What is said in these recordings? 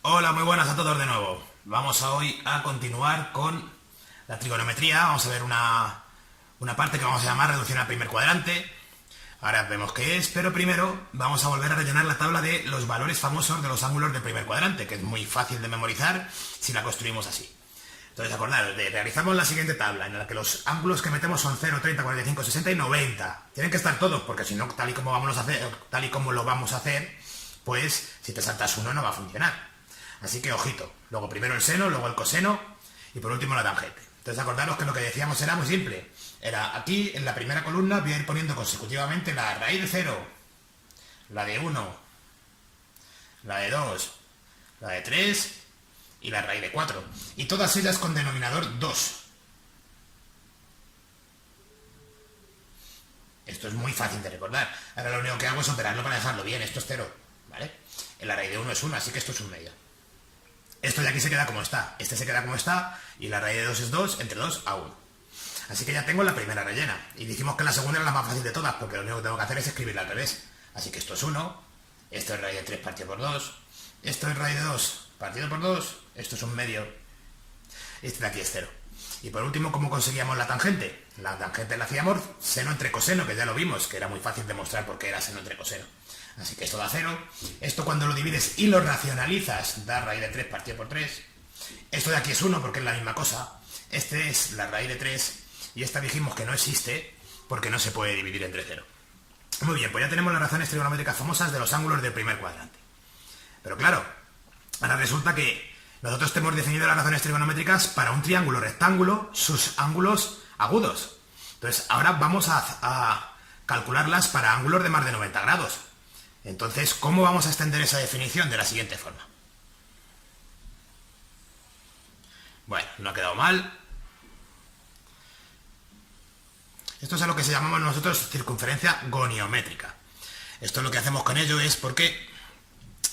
Hola, muy buenas a todos de nuevo. Vamos hoy a continuar con la trigonometría. Vamos a ver una parte que vamos a llamar reducción al primer cuadrante. Ahora vemos qué es, pero primero vamos a volver a rellenar la tabla de los valores famosos de los ángulos del primer cuadrante, que es muy fácil de memorizar si la construimos así. Entonces, acordaros, realizamos la siguiente tabla, en la que los ángulos que metemos son 0, 30, 45, 60 y 90. Tienen que estar todos, porque si no, tal y como lo vamos a hacer, pues si te saltas uno no va a funcionar. Así que ojito, luego primero el seno, luego el coseno y por último la tangente. Entonces acordaros que lo que decíamos era muy simple. Era aquí en la primera columna voy a ir poniendo consecutivamente la raíz de 0, la de 1, la de 2, la de 3 y la raíz de 4. Y todas ellas con denominador 2. Esto es muy fácil de recordar. Ahora lo único que hago es operarlo para dejarlo bien. Esto es 0, ¿vale? La raíz de 1 es 1, así que esto es un medio. Esto de aquí se queda como está, este se queda como está, y la raíz de 2 es 2, entre 2 a 1. Así que ya tengo la primera rellena. Y dijimos que la segunda era la más fácil de todas, porque lo único que tengo que hacer es escribirla al revés. Así que esto es 1, esto es raíz de 3 partido por 2, esto es raíz de 2 partido por 2, esto es un medio, y este de aquí es 0. Y por último, ¿cómo conseguíamos la tangente? La tangente la hacíamos seno entre coseno, que ya lo vimos, que era muy fácil demostrar por qué era seno entre coseno. Así que esto da 0. Esto cuando lo divides y lo racionalizas da raíz de 3 partido por 3. Esto de aquí es 1 porque es la misma cosa. Este es la raíz de 3 y esta dijimos que no existe porque no se puede dividir entre 0. Muy bien, pues ya tenemos las razones trigonométricas famosas de los ángulos del primer cuadrante. Pero claro, ahora resulta que nosotros hemos definido las razones trigonométricas para un triángulo rectángulo, sus ángulos agudos. Entonces ahora vamos a calcularlas para ángulos de más de 90 grados. Entonces, ¿cómo vamos a extender esa definición? De la siguiente forma. Bueno, no ha quedado mal. Esto es a lo que se llamamos nosotros circunferencia goniométrica. Esto lo que hacemos con ello es porque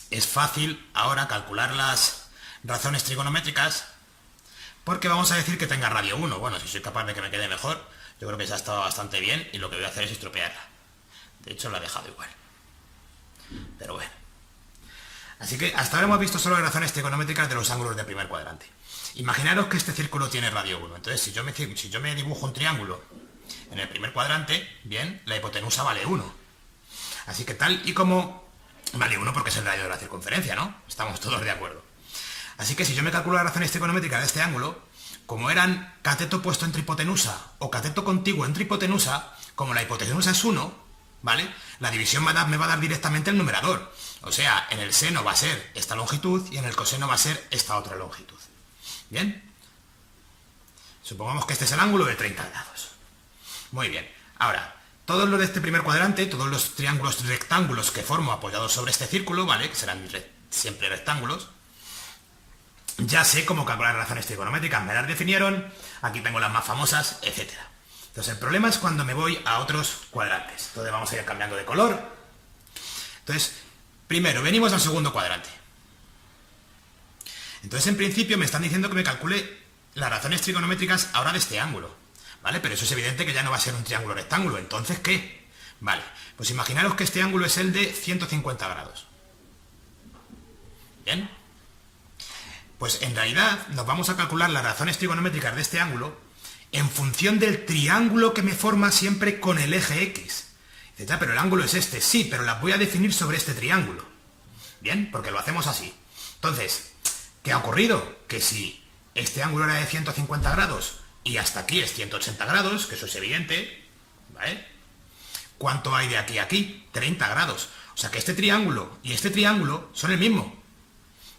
es fácil ahora calcular las razones trigonométricas, porque vamos a decir que tenga radio 1. Bueno, si soy capaz de que me quede mejor, yo creo que ya ha estado bastante bien y lo que voy a hacer es estropearla. De hecho, la he dejado igual. Pero bueno. Así que hasta ahora hemos visto solo las razones trigonométricas de los ángulos del primer cuadrante. Imaginaros que este círculo tiene radio 1. Entonces, si yo me dibujo un triángulo en el primer cuadrante, bien, la hipotenusa vale 1. Así que tal y como vale 1 porque es el radio de la circunferencia, ¿no? Estamos todos de acuerdo. Así que si yo me calculo las razones trigonométricas de este ángulo, como eran cateto puesto entre hipotenusa o cateto contiguo entre hipotenusa, como la hipotenusa es 1, ¿vale? La división me va a dar directamente el numerador. O sea, en el seno va a ser esta longitud y en el coseno va a ser esta otra longitud. ¿Bien? Supongamos que este es el ángulo de 30 grados. Muy bien. Ahora, todos los de este primer cuadrante, todos los triángulos rectángulos que formo apoyados sobre este círculo, ¿vale? Que serán siempre rectángulos. Ya sé cómo calcular razones trigonométricas. Me las definieron, aquí tengo las más famosas, etcétera. Entonces el problema es cuando me voy a otros cuadrantes. Entonces vamos a ir cambiando de color. Entonces, primero, venimos al segundo cuadrante. Entonces en principio me están diciendo que me calcule las razones trigonométricas ahora de este ángulo. ¿Vale? Pero eso es evidente que ya no va a ser un triángulo rectángulo. Entonces, ¿qué? Vale, pues imaginaros que este ángulo es el de 150 grados. ¿Bien? Pues en realidad nos vamos a calcular las razones trigonométricas de este ángulo en función del triángulo que me forma siempre con el eje X. Dice, ya, pero el ángulo es este. Sí, pero las voy a definir sobre este triángulo. Bien, porque lo hacemos así. Entonces, ¿qué ha ocurrido? Que si este ángulo era de 150 grados y hasta aquí es 180 grados, que eso es evidente, ¿vale? ¿Cuánto hay de aquí a aquí? 30 grados. O sea que este triángulo y este triángulo son el mismo.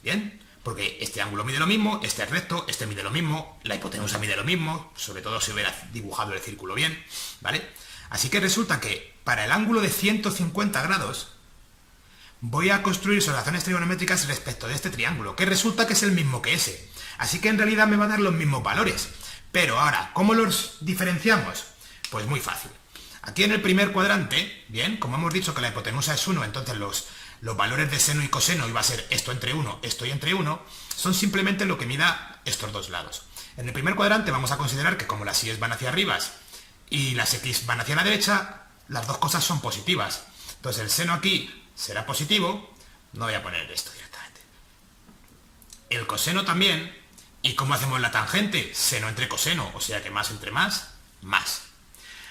¿Bien? Porque este ángulo mide lo mismo, este es recto, este mide lo mismo, la hipotenusa mide lo mismo, sobre todo si hubiera dibujado el círculo bien, ¿vale? Así que resulta que para el ángulo de 150 grados voy a construir sus razones trigonométricas respecto de este triángulo, que resulta que es el mismo que ese. Así que en realidad me va a dar los mismos valores. Pero ahora, ¿cómo los diferenciamos? Pues muy fácil. Aquí en el primer cuadrante, bien, como hemos dicho que la hipotenusa es 1, entonces los valores de seno y coseno iba a ser esto entre 1, esto y entre 1, son simplemente lo que mida estos dos lados. En el primer cuadrante vamos a considerar que como las y van hacia arriba y las x van hacia la derecha, las dos cosas son positivas. Entonces el seno aquí será positivo, no voy a poner esto directamente. el coseno también. ¿Y cómo hacemos la tangente? Seno entre coseno, o sea que más entre más, más.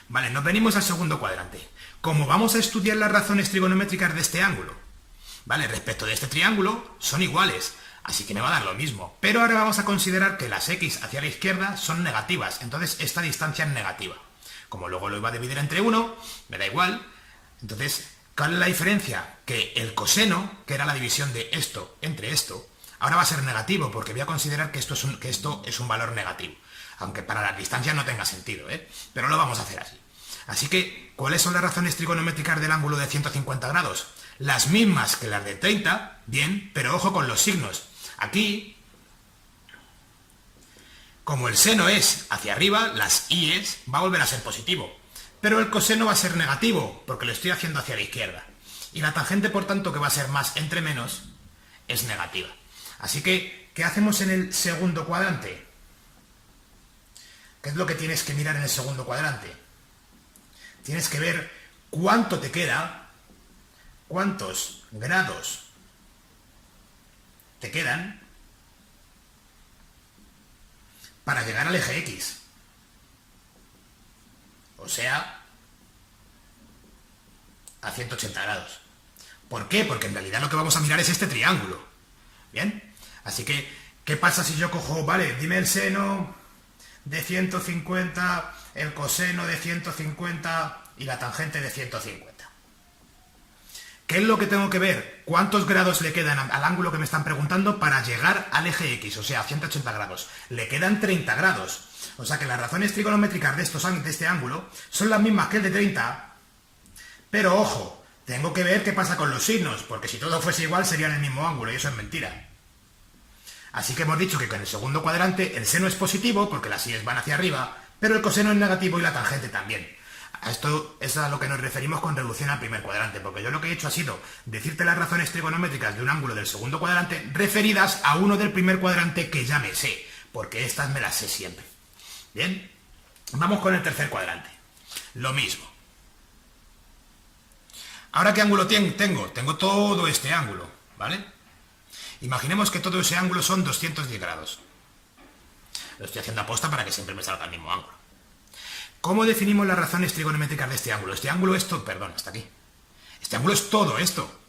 Vale, nos venimos al segundo cuadrante. Como vamos a estudiar las razones trigonométricas de este ángulo, ¿vale? Respecto de este triángulo, son iguales, así que me va a dar lo mismo. Pero ahora vamos a considerar que las x hacia la izquierda son negativas, entonces esta distancia es negativa. Como luego lo iba a dividir entre 1, me da igual. Entonces, ¿cuál es la diferencia? Que el coseno, que era la división de esto entre esto, ahora va a ser negativo, porque voy a considerar que esto es un valor negativo. Aunque para las distancias no tenga sentido, ¿eh? Pero lo vamos a hacer así. Así que, ¿cuáles son las razones trigonométricas del ángulo de 150 grados? Las mismas que las de 30, bien, pero ojo con los signos. Aquí, como el seno es hacia arriba, las i's va a volver a ser positivo. Pero el coseno va a ser negativo, porque lo estoy haciendo hacia la izquierda. Y la tangente, por tanto, que va a ser más entre menos, es negativa. Así que, ¿qué hacemos en el segundo cuadrante? ¿Qué es lo que tienes que mirar en el segundo cuadrante? Tienes que ver cuánto te queda, cuántos grados te quedan para llegar al eje X. O sea, a 180 grados. ¿Por qué? Porque en realidad lo que vamos a mirar es este triángulo. ¿Bien? Así que, ¿qué pasa si yo cojo, vale, dime el seno de 150, el coseno de 150 y la tangente de 150? ¿Qué es lo que tengo que ver? ¿Cuántos grados le quedan al ángulo que me están preguntando para llegar al eje X? O sea, a 180 grados. Le quedan 30 grados. O sea que las razones trigonométricas de este ángulo son las mismas que el de 30, pero ojo, tengo que ver qué pasa con los signos, porque si todo fuese igual serían el mismo ángulo, y eso es mentira. Así que hemos dicho que con el segundo cuadrante el seno es positivo, porque las i's van hacia arriba, pero el coseno es negativo y la tangente también. A esto es a lo que nos referimos con reducción al primer cuadrante, porque yo lo que he hecho ha sido decirte las razones trigonométricas de un ángulo del segundo cuadrante referidas a uno del primer cuadrante que ya me sé, porque estas me las sé siempre. Bien, vamos con el tercer cuadrante. Lo mismo. ¿Ahora qué ángulo tengo? Tengo todo este ángulo, ¿vale? Imaginemos que todo ese ángulo son 210 grados. Lo estoy haciendo aposta para que siempre me salga el mismo ángulo. ¿Cómo definimos las razones trigonométricas de este ángulo? Este ángulo es todo, perdón, hasta aquí. Este ángulo es todo esto,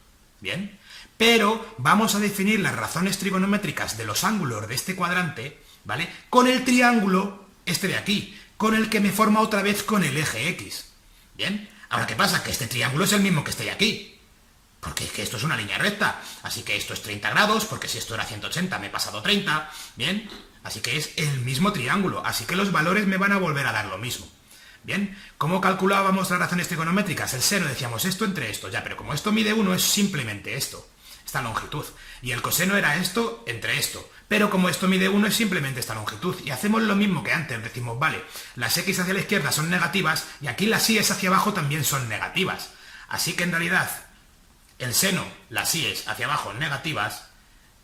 ¿bien? Pero vamos a definir las razones trigonométricas de los ángulos de este cuadrante, ¿vale? Con el triángulo, este de aquí, con el que me forma otra vez con el eje X, ¿bien? Ahora, ¿qué pasa? Que este triángulo es el mismo que este de aquí, porque es que esto es una línea recta, así que esto es 30 grados, porque si esto era 180 me he pasado 30, ¿bien? Así que es el mismo triángulo, así que los valores me van a volver a dar lo mismo. Bien, ¿cómo calculábamos las razones trigonométricas? El seno decíamos esto entre esto, ya, pero como esto mide 1 es simplemente esto, esta longitud. Y el coseno era esto entre esto, pero como esto mide 1 es simplemente esta longitud. Y hacemos lo mismo que antes, decimos, vale, las x hacia la izquierda son negativas y aquí las y hacia abajo también son negativas. Así que en realidad, el seno, las y hacia abajo negativas,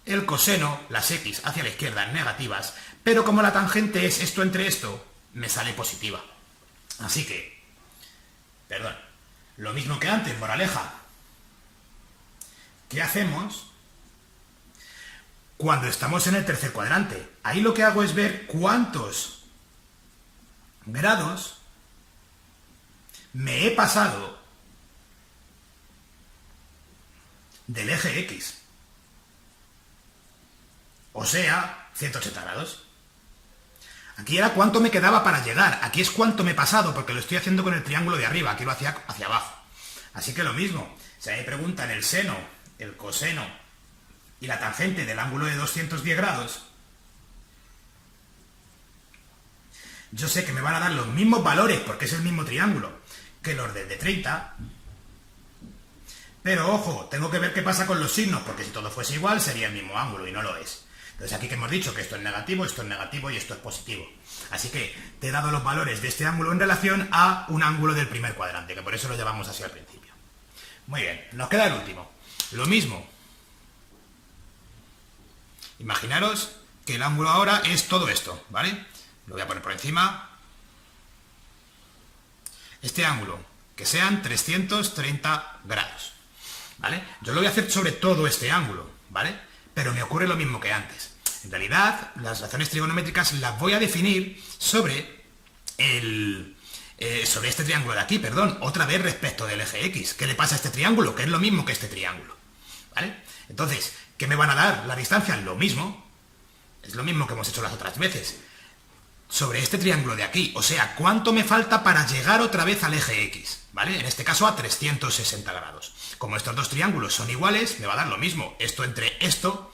el coseno, las x hacia la izquierda negativas, pero como la tangente es esto entre esto, me sale positiva. Así que, perdón, lo mismo que antes, moraleja. ¿Qué hacemos cuando estamos en el tercer cuadrante? Ahí lo que hago es ver cuántos grados me he pasado del eje X. O sea, 180 grados. Aquí era cuánto me quedaba para llegar. Aquí es cuánto me he pasado, porque lo estoy haciendo con el triángulo de arriba. Aquí lo hacía hacia abajo. Así que lo mismo. Si me preguntan el seno, el coseno y la tangente del ángulo de 210 grados, yo sé que me van a dar los mismos valores, porque es el mismo triángulo, que los del de 30. Pero ojo, tengo que ver qué pasa con los signos, porque si todo fuese igual sería el mismo ángulo, y no lo es. Entonces aquí que hemos dicho que esto es negativo y esto es positivo. Así que te he dado los valores de este ángulo en relación a un ángulo del primer cuadrante, que por eso lo llevamos así al principio. Muy bien, nos queda el último. Lo mismo. Imaginaros que el ángulo ahora es todo esto, ¿vale? Lo voy a poner por encima. Este ángulo, que sean 330 grados, ¿vale? Yo lo voy a hacer sobre todo este ángulo, ¿vale? Pero me ocurre lo mismo que antes. En realidad, las razones trigonométricas las voy a definir sobre sobre este triángulo de aquí, perdón, otra vez respecto del eje X. ¿Qué le pasa a este triángulo? Que es lo mismo que este triángulo, ¿vale? Entonces, ¿qué me van a dar la distancia? Lo mismo, es lo mismo que hemos hecho las otras veces. Sobre este triángulo de aquí, o sea, ¿cuánto me falta para llegar otra vez al eje X? ¿Vale? En este caso a 360 grados. Como estos dos triángulos son iguales, me va a dar lo mismo. Esto entre esto,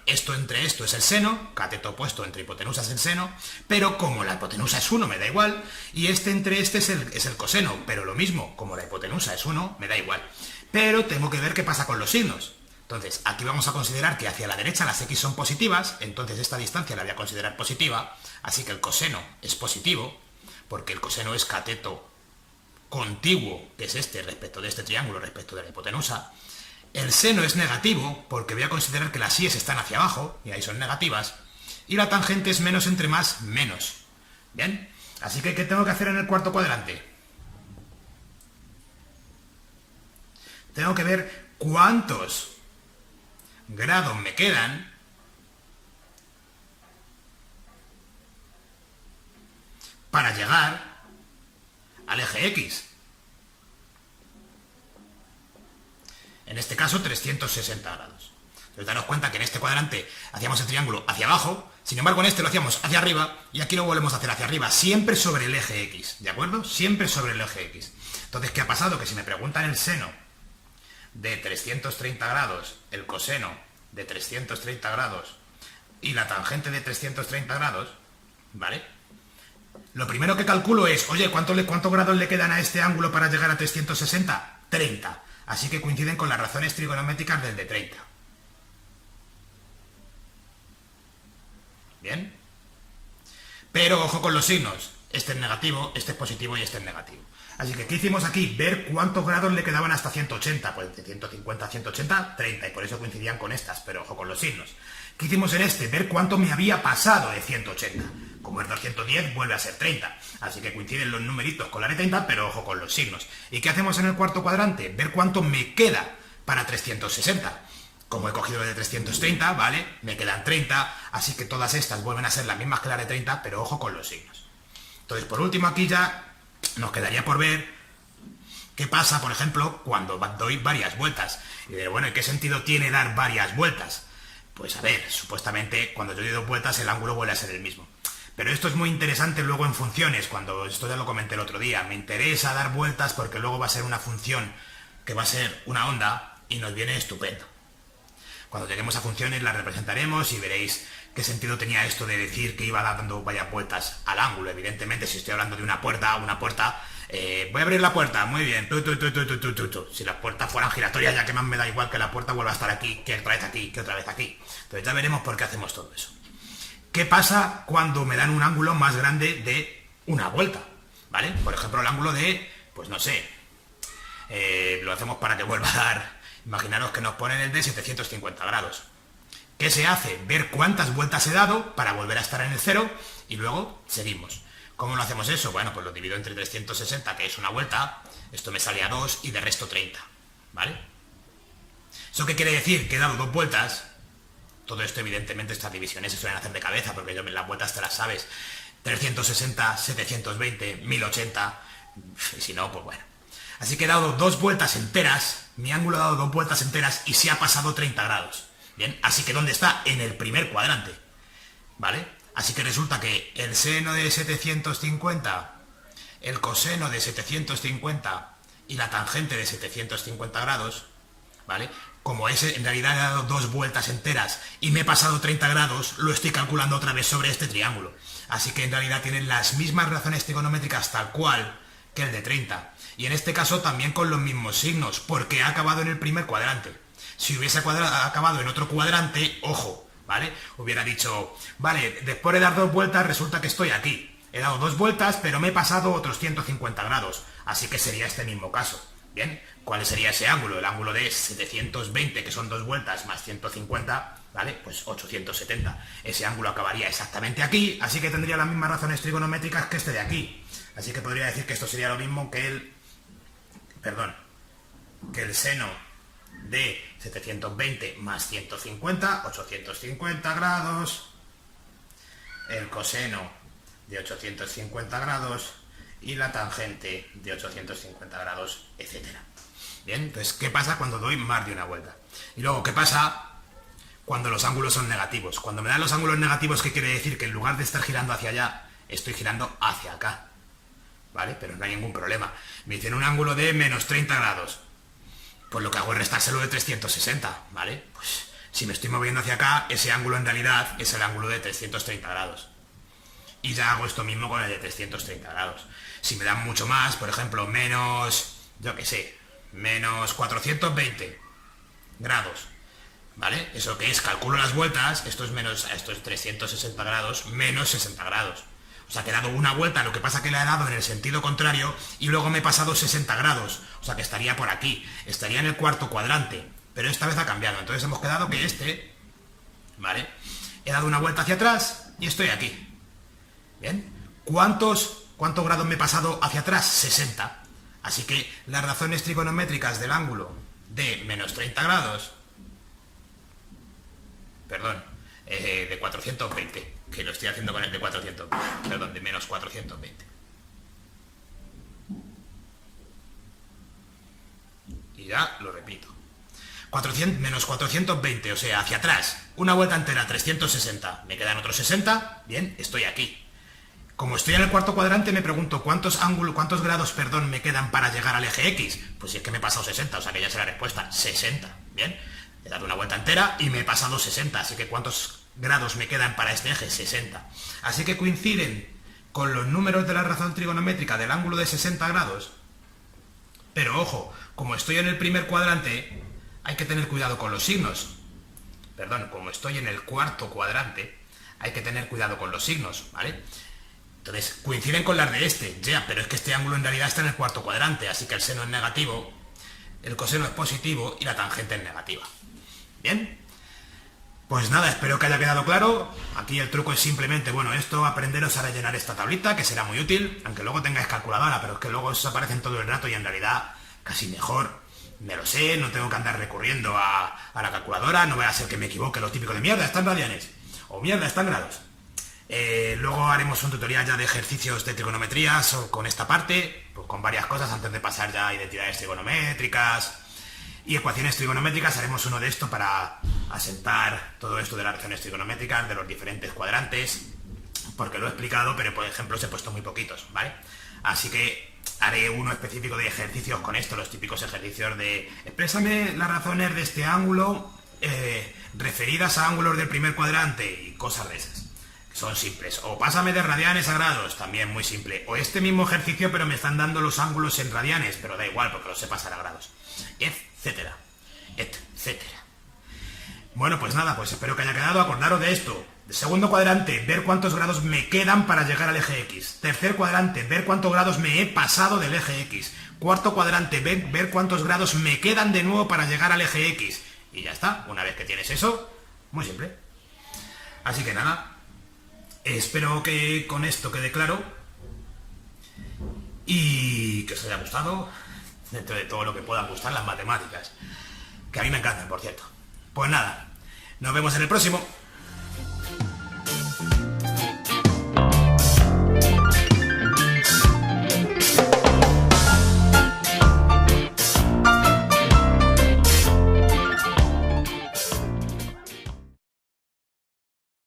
esto entre esto es el seno, cateto opuesto entre hipotenusa es el seno, pero como la hipotenusa es 1 me da igual, y este entre este es el coseno, pero lo mismo, como la hipotenusa es 1, me da igual. Pero tengo que ver qué pasa con los signos. Entonces, aquí vamos a considerar que hacia la derecha las x son positivas, entonces esta distancia la voy a considerar positiva, así que el coseno es positivo, porque el coseno es cateto contiguo, que es este, respecto de este triángulo, respecto de la hipotenusa. El seno es negativo, porque voy a considerar que las íes están hacia abajo, y ahí son negativas, y la tangente es menos entre más, menos. ¿Bien? Así que, ¿qué tengo que hacer en el cuarto cuadrante? Tengo que ver cuántos grados me quedan para llegar al eje X. En este caso 360 grados. Entonces daros cuenta que en este cuadrante hacíamos el triángulo hacia abajo, sin embargo en este lo hacíamos hacia arriba y aquí lo volvemos a hacer hacia arriba, siempre sobre el eje X, ¿de acuerdo? Siempre sobre el eje X. Entonces, ¿qué ha pasado? Que si me preguntan el seno de 330 grados, el coseno de 330 grados y la tangente de 330 grados, ¿vale? Lo primero que calculo es, oye, ¿cuántos grados le quedan a este ángulo para llegar a 360? 30. Así que coinciden con las razones trigonométricas del de 30. ¿Bien? Pero ojo con los signos. Este es negativo, este es positivo y este es negativo. Así que, ¿qué hicimos aquí? Ver cuántos grados le quedaban hasta 180. Pues de 150 a 180, 30. Y por eso coincidían con estas, pero ojo con los signos. ¿Qué hicimos en este? Ver cuánto me había pasado de 180. Como es 210, vuelve a ser 30. Así que coinciden los numeritos con la de 30, pero ojo con los signos. ¿Y qué hacemos en el cuarto cuadrante? Ver cuánto me queda para 360. Como he cogido de 330, ¿vale? Me quedan 30, así que todas estas vuelven a ser las mismas que la de 30, pero ojo con los signos. Entonces, por último, aquí ya nos quedaría por ver qué pasa, por ejemplo, cuando doy varias vueltas. Y de bueno, ¿en qué sentido tiene dar varias vueltas? Pues a ver, supuestamente cuando yo doy 2 vueltas el ángulo vuelve a ser el mismo. Pero esto es muy interesante luego en funciones, cuando esto ya lo comenté el otro día. Me interesa dar vueltas porque luego va a ser una función que va a ser una onda y nos viene estupendo. Cuando lleguemos a funciones las representaremos y veréis qué sentido tenía esto de decir que iba dando varias vueltas al ángulo. Evidentemente, si estoy hablando de una puerta, voy a abrir la puerta, muy bien, Si las puertas fueran giratorias, ya que más me da igual que la puerta vuelva a estar aquí, que otra vez aquí, que otra vez aquí. Entonces ya veremos por qué hacemos todo eso. ¿Qué pasa cuando me dan un ángulo más grande de una vuelta? ¿Vale? Por ejemplo, el ángulo de, pues no sé, lo hacemos para que vuelva a dar. Imaginaros que nos ponen el de 750 grados. ¿Qué se hace? Ver cuántas vueltas he dado para volver a estar en el 0 y luego seguimos. ¿Cómo lo hacemos eso? Bueno, pues lo divido entre 360, que es una vuelta, esto me sale a 2 y de resto 30, ¿vale? ¿Eso qué quiere decir? Que he dado 2 vueltas. Todo esto, evidentemente, estas divisiones se suelen hacer de cabeza, porque las vueltas te las sabes. 360, 720, 1080, y si no, pues bueno. Así que he dado 2 vueltas enteras, mi ángulo ha dado 2 vueltas enteras y se ha pasado 30 grados. Bien, así que ¿dónde está? En el primer cuadrante, ¿vale? Así que resulta que el seno de 750, el coseno de 750 y la tangente de 750 grados, ¿vale? Como ese en realidad he dado 2 vueltas enteras y me he pasado 30 grados, lo estoy calculando otra vez sobre este triángulo. Así que en realidad tienen las mismas razones trigonométricas tal cual que el de 30. Y en este caso también con los mismos signos, porque ha acabado en el primer cuadrante. Si hubiese acabado en otro cuadrante, ojo, ¿vale? Hubiera dicho, vale, después de dar 2 vueltas resulta que estoy aquí. He dado 2 vueltas, pero me he pasado otros 150 grados. Así que sería este mismo caso. ¿Bien? ¿Cuál sería ese ángulo? El ángulo de 720, que son 2 vueltas, más 150, ¿vale? Pues 870. Ese ángulo acabaría exactamente aquí, así que tendría las mismas razones trigonométricas que este de aquí. Así que podría decir que esto sería lo mismo que el seno de 720 más 150, 850 grados, el coseno de 850 grados y la tangente de 850 grados, etcétera. Bien, entonces, ¿qué pasa cuando doy más de una vuelta? Y luego, ¿qué pasa cuando los ángulos son negativos? Cuando me dan los ángulos negativos, ¿qué quiere decir? Que en lugar de estar girando hacia allá, estoy girando hacia acá. ¿Vale? Pero no hay ningún problema. Me dicen un ángulo de menos 30 grados. Pues lo que hago es restárselo de 360, ¿vale? Pues si me estoy moviendo hacia acá, ese ángulo en realidad es el ángulo de 330 grados. Y ya hago esto mismo con el de 330 grados. Si me dan mucho más, por ejemplo, menos, yo qué sé, menos 420 grados, ¿vale? Eso que es, calculo las vueltas, esto es 360 grados menos 60 grados. O sea, que he dado una vuelta, lo que pasa que la he dado en el sentido contrario y luego me he pasado 60 grados. O sea, que estaría por aquí, estaría en el cuarto cuadrante, pero esta vez ha cambiado. Entonces hemos quedado que ¿vale? He dado una vuelta hacia atrás y estoy aquí. ¿Bien? ¿Cuántos grados me he pasado hacia atrás? 60. Así que las razones trigonométricas del ángulo de menos 30 grados, perdón, de 420, que lo estoy haciendo con el de 420, perdón, de menos 420. Y ya lo repito. Menos 420, o sea, hacia atrás, una vuelta entera, 360, me quedan otros 60, bien, estoy aquí. Como estoy en el cuarto cuadrante, me pregunto cuántos grados me quedan para llegar al eje X. Pues si es que me he pasado 60, o sea que ya sé la respuesta, 60, bien. He dado una vuelta entera y me he pasado 60, así que ¿cuántos grados me quedan para este eje? 60. Así que coinciden con los números de la razón trigonométrica del ángulo de 60 grados. Pero ojo, como estoy en el primer cuadrante, hay que tener cuidado con los signos. Perdón, como estoy en el cuarto cuadrante, hay que tener cuidado con los signos, ¿vale? Entonces, coinciden con las de ya, pero es que este ángulo en realidad está en el cuarto cuadrante, así que el seno es negativo, el coseno es positivo y la tangente es negativa. ¿Bien? Pues nada, espero que haya quedado claro. Aquí el truco es simplemente, bueno, aprenderos a rellenar esta tablita, que será muy útil, aunque luego tengáis calculadora, pero es que luego os aparecen todo el rato y en realidad casi mejor. Me lo sé, no tengo que andar recurriendo a la calculadora, no voy a ser que me equivoque, lo típico de mierda, está en radianes, o mierda, está en grados. Luego haremos un tutorial ya de ejercicios de trigonometría con esta parte, pues con varias cosas antes de pasar ya a identidades trigonométricas y ecuaciones trigonométricas. Haremos uno de esto para asentar todo esto de las razones trigonométricas, de los diferentes cuadrantes, porque lo he explicado, pero por ejemplo os he puesto muy poquitos, ¿vale? Así que haré uno específico de ejercicios con esto, los típicos ejercicios de exprésame las razones de este ángulo referidas a ángulos del primer cuadrante y cosas de esas. Son simples. O pásame de radianes a grados, también muy simple. O este mismo ejercicio, pero me están dando los ángulos en radianes, pero da igual porque los sé pasar a grados. Etcétera. Etcétera. Bueno, pues nada, pues espero que haya quedado. Acordaros de esto. Segundo cuadrante, ver cuántos grados me quedan para llegar al eje X. Tercer cuadrante, ver cuántos grados me he pasado del eje X. Cuarto cuadrante, ver cuántos grados me quedan de nuevo para llegar al eje X. Y ya está. Una vez que tienes eso, muy simple. Así que nada. Espero que con esto quede claro y que os haya gustado, dentro de todo lo que puedan gustar las matemáticas, que a mí me encantan, por cierto. Pues nada, nos vemos en el próximo.